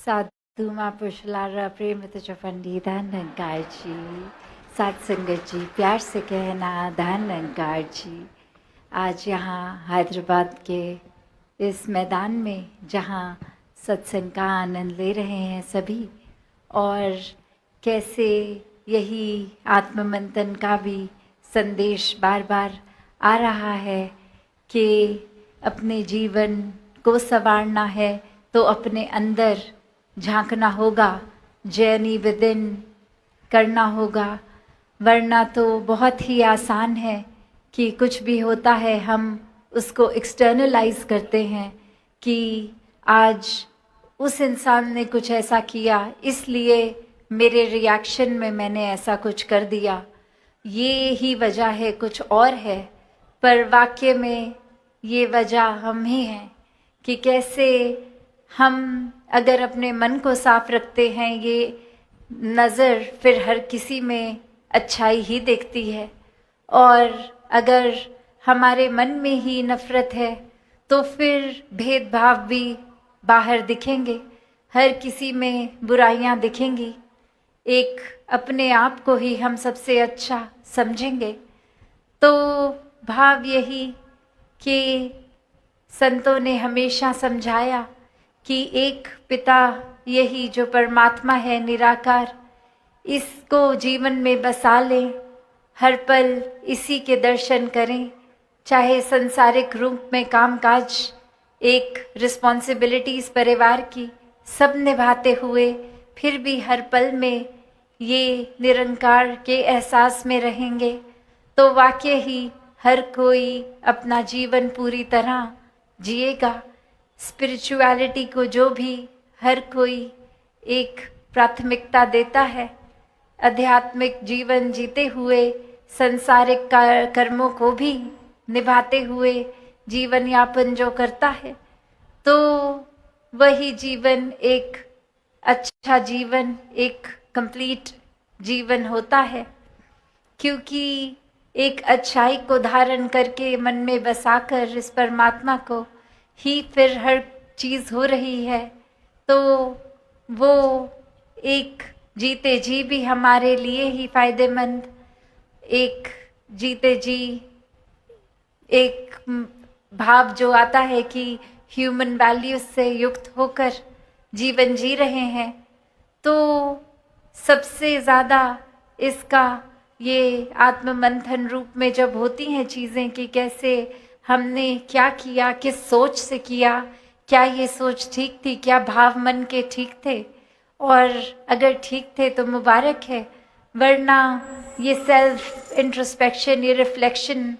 साधु माँ पुशलारा प्रेम तुझ पंडितान अंकार जी, सात संगत जी प्यार से कहना दान अंकार जी। आज यहाँ हैदराबाद के इस मैदान में जहाँ सत्संग का आनंद ले रहे हैं सभी, और कैसे यही आत्ममंथन का भी संदेश बार बार आ रहा है कि अपने जीवन को संवारना है तो अपने अंदर झांकना होगा, जर्नी विद इन करना होगा। वरना तो बहुत ही आसान है कि कुछ भी होता है हम उसको एक्सटर्नलाइज करते हैं कि आज उस इंसान ने कुछ ऐसा किया इसलिए मेरे रिएक्शन में मैंने ऐसा कुछ कर दिया, ये ही वजह है, कुछ और है। पर वाकई में ये वजह हम ही हैं कि कैसे हम अगर अपने मन को साफ रखते हैं, ये नज़र फिर हर किसी में अच्छाई ही देखती है। और अगर हमारे मन में ही नफ़रत है तो फिर भेदभाव भी बाहर दिखेंगे, हर किसी में बुराइयां दिखेंगी। एक अपने आप को ही हम सबसे अच्छा समझेंगे। तो भाव यही कि संतों ने हमेशा समझाया कि एक पिता यही जो परमात्मा है निराकार, इसको जीवन में बसा लें, हर पल इसी के दर्शन करें। चाहे संसारिक रूप में कामकाज, एक रिस्पॉन्सिबिलिटीज़ परिवार की सब निभाते हुए फिर भी हर पल में ये निरंकार के एहसास में रहेंगे तो वाकई ही हर कोई अपना जीवन पूरी तरह जिएगा। स्पिरिचुअलिटी को जो भी हर कोई एक प्राथमिकता देता है, आध्यात्मिक जीवन जीते हुए संसारिक कर्मों को भी निभाते हुए जीवन यापन जो करता है, तो वही जीवन एक अच्छा जीवन, एक कंप्लीट जीवन होता है। क्योंकि एक अच्छाई को धारण करके मन में बसाकर इस परमात्मा को ही फिर हर चीज़ हो रही है, तो वो एक जीते जी भी हमारे लिए ही फायदेमंद, एक जीते जी एक भाव जो आता है कि ह्यूमन वैल्यूज से युक्त होकर जीवन जी रहे हैं। तो सबसे ज़्यादा इसका ये आत्ममंथन रूप में जब होती हैं चीज़ें कि कैसे हमने क्या किया, किस सोच से किया, क्या ये सोच ठीक थी, क्या भाव मन के ठीक थे, और अगर ठीक थे तो मुबारक है, वरना ये सेल्फ इंट्रोस्पेक्शन, ये रिफ्लेक्शन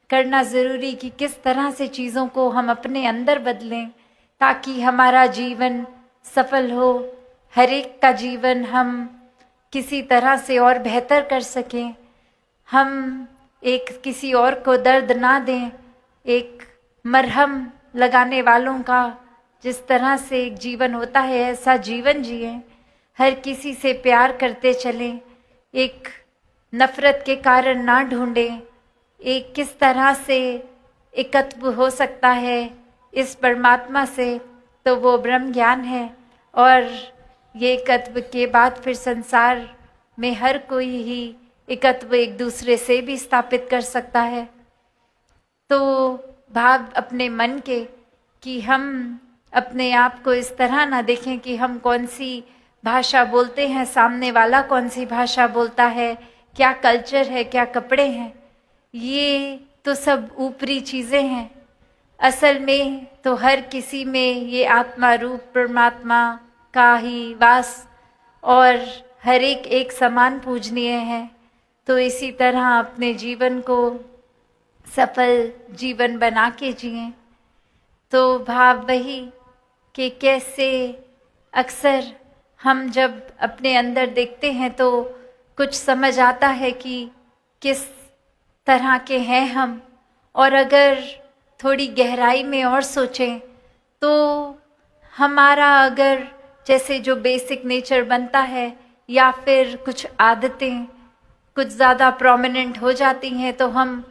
करना ज़रूरी कि किस तरह से चीज़ों को हम अपने अंदर बदलें ताकि हमारा जीवन सफल हो, हर एक का जीवन हम किसी तरह से और बेहतर कर सकें, हम एक किसी और को दर्द ना दें, एक मरहम लगाने वालों का जिस तरह से एक जीवन होता है ऐसा जीवन जिएं, हर किसी से प्यार करते चलें, एक नफ़रत के कारण ना ढूंढें, एक किस तरह से एकत्व हो सकता है इस परमात्मा से, तो वो ब्रह्म ज्ञान है। और ये एकत्व के बाद फिर संसार में हर कोई ही एकत्व एक दूसरे से भी स्थापित कर सकता है। तो भाव अपने मन के कि हम अपने आप को इस तरह ना देखें कि हम कौन सी भाषा बोलते हैं, सामने वाला कौन सी भाषा बोलता है, क्या कल्चर है, क्या कपड़े हैं, ये तो सब ऊपरी चीज़ें हैं। असल में तो हर किसी में ये आत्मा रूप परमात्मा का ही वास और हर एक समान पूजनीय है। तो इसी तरह अपने जीवन को सफल जीवन बना के जिएं। तो भाव वही कि कैसे अक्सर हम जब अपने अंदर देखते हैं तो कुछ समझ आता है कि किस तरह के हैं हम, और अगर थोड़ी गहराई में और सोचें तो हमारा अगर जैसे जो बेसिक नेचर बनता है या फिर कुछ आदतें कुछ ज़्यादा प्रोमिनेंट हो जाती हैं तो हम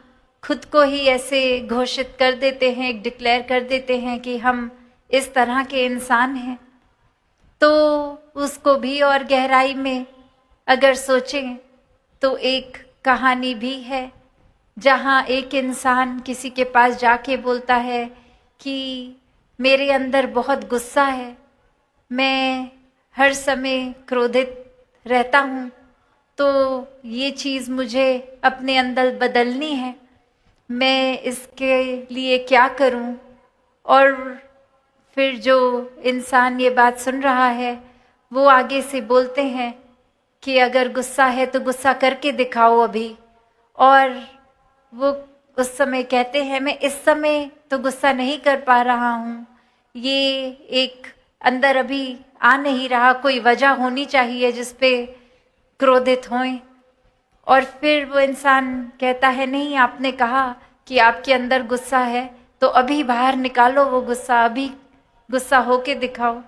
खुद को ही ऐसे घोषित कर देते हैं, डिक्लेयर कर देते हैं कि हम इस तरह के इंसान हैं। तो उसको भी और गहराई में अगर सोचें तो एक कहानी भी है जहाँ एक इंसान किसी के पास जाके बोलता है कि मेरे अंदर बहुत गुस्सा है, मैं हर समय क्रोधित रहता हूँ, तो ये चीज़ मुझे अपने अंदर बदलनी है, मैं इसके लिए क्या करूँ। और फिर जो इंसान ये बात सुन रहा है वो आगे से बोलते हैं कि अगर गुस्सा है तो गुस्सा करके दिखाओ अभी। और वो उस समय कहते हैं मैं इस समय तो गुस्सा नहीं कर पा रहा हूँ, ये एक अंदर अभी आ नहीं रहा, कोई वजह होनी चाहिए जिस पे क्रोधित होएं। और फिर वो इंसान कहता है नहीं, आपने कहा कि आपके अंदर गुस्सा है तो अभी बाहर निकालो वो गुस्सा, अभी गुस्सा होके दिखाओ।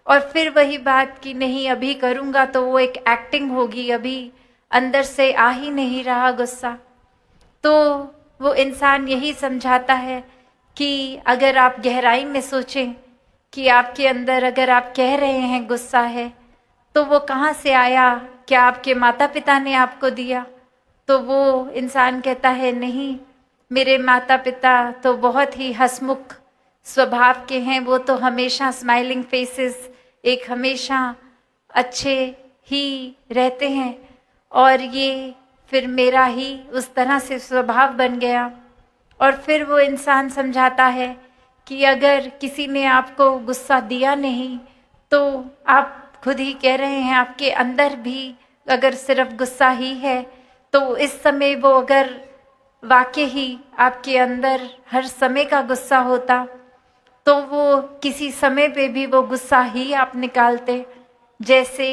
और फिर वही बात कि नहीं अभी करूँगा तो वो एक एक्टिंग होगी, अभी अंदर से आ ही नहीं रहा गुस्सा। तो वो इंसान यही समझाता है कि अगर आप गहराई में सोचें कि आपके अंदर अगर आप कह रहे हैं गुस्सा है तो वो कहाँ से आया, क्या आपके माता पिता ने आपको दिया? तो वो इंसान कहता है नहीं, मेरे माता पिता तो बहुत ही हंसमुख स्वभाव के हैं, वो तो हमेशा स्माइलिंग फेसेस, एक हमेशा अच्छे ही रहते हैं, और ये फिर मेरा ही उस तरह से स्वभाव बन गया। और फिर वो इंसान समझाता है कि अगर किसी ने आपको गुस्सा दिया नहीं तो आप खुद ही कह रहे हैं आपके अंदर भी अगर सिर्फ गुस्सा ही है, तो इस समय वो अगर वाकई ही आपके अंदर हर समय का गुस्सा होता तो वो किसी समय पे भी वो गुस्सा ही आप निकालते। जैसे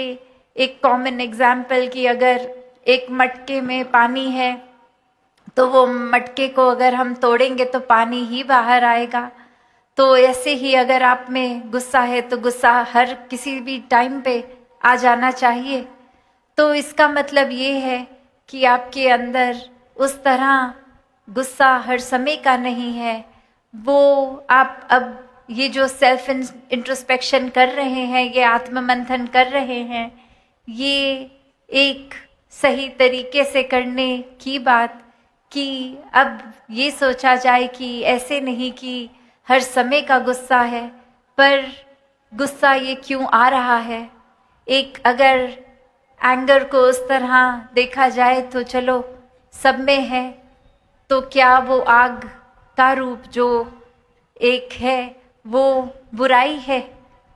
एक कॉमन एग्जाम्पल कि अगर एक मटके में पानी है तो वो मटके को अगर हम तोड़ेंगे तो पानी ही बाहर आएगा। तो ऐसे ही अगर आप में गुस्सा है तो गुस्सा हर किसी भी टाइम पे आ जाना चाहिए। तो इसका मतलब ये है कि आपके अंदर उस तरह गुस्सा हर समय का नहीं है। वो आप अब ये जो सेल्फ इंट्रोस्पेक्शन कर रहे हैं, ये आत्ममंथन कर रहे हैं, ये एक सही तरीके से करने की बात कि अब ये सोचा जाए कि ऐसे नहीं कि हर समय का गुस्सा है, पर गुस्सा ये क्यों आ रहा है। एक अगर एंगर को उस तरह देखा जाए तो चलो सब में है, तो क्या वो आग का रूप जो एक है वो बुराई है?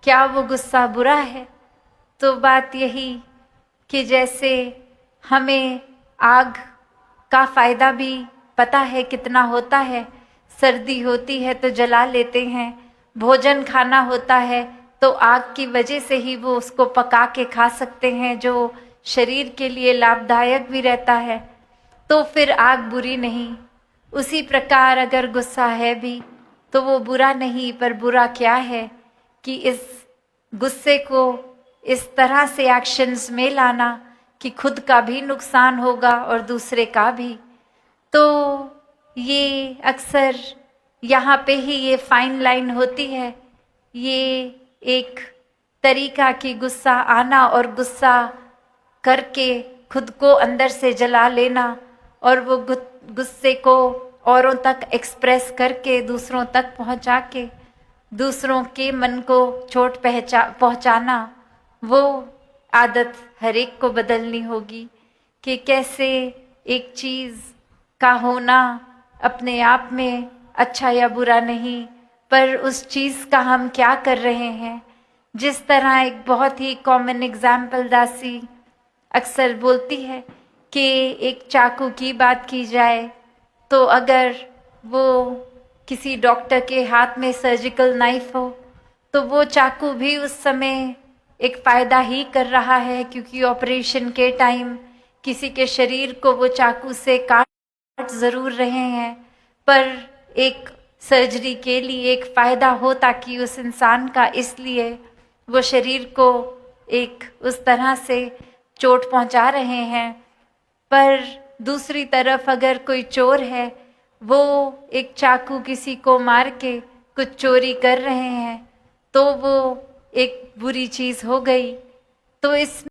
क्या वो गुस्सा बुरा है? तो बात यही कि जैसे हमें आग का फ़ायदा भी पता है कितना होता है, सर्दी होती है तो जला लेते हैं, भोजन खाना होता है तो आग की वजह से ही वो उसको पका के खा सकते हैं, जो शरीर के लिए लाभदायक भी रहता है। तो फिर आग बुरी नहीं। उसी प्रकार अगर गुस्सा है भी तो वो बुरा नहीं, पर बुरा क्या है कि इस गुस्से को इस तरह से एक्शंस में लाना कि खुद का भी नुकसान होगा और दूसरे का भी। तो ये अक्सर यहाँ पे ही ये फाइन लाइन होती है, ये एक तरीका कि गुस्सा आना और गुस्सा करके खुद को अंदर से जला लेना और वो गुस्से को औरों तक एक्सप्रेस करके दूसरों तक पहुंचा के दूसरों के मन को चोट पहुंचाना, वो आदत हर एक को बदलनी होगी कि कैसे एक चीज़ का होना अपने आप में अच्छा या बुरा नहीं, पर उस चीज़ का हम क्या कर रहे हैं। जिस तरह एक बहुत ही कॉमन एग्जाम्पल दासी अक्सर बोलती है कि एक चाकू की बात की जाए तो अगर वो किसी डॉक्टर के हाथ में सर्जिकल नाइफ हो तो वो चाकू भी उस समय एक फ़ायदा ही कर रहा है, क्योंकि ऑपरेशन के टाइम किसी के शरीर को वो चाकू से काट ज़रूर रहे हैं, पर एक सर्जरी के लिए एक फ़ायदा हो ताकि उस इंसान का, इसलिए वो शरीर को एक उस तरह से चोट पहुंचा रहे हैं। पर दूसरी तरफ अगर कोई चोर है, वो एक चाकू किसी को मार के कुछ चोरी कर रहे हैं, तो वो एक बुरी चीज हो गई तो इस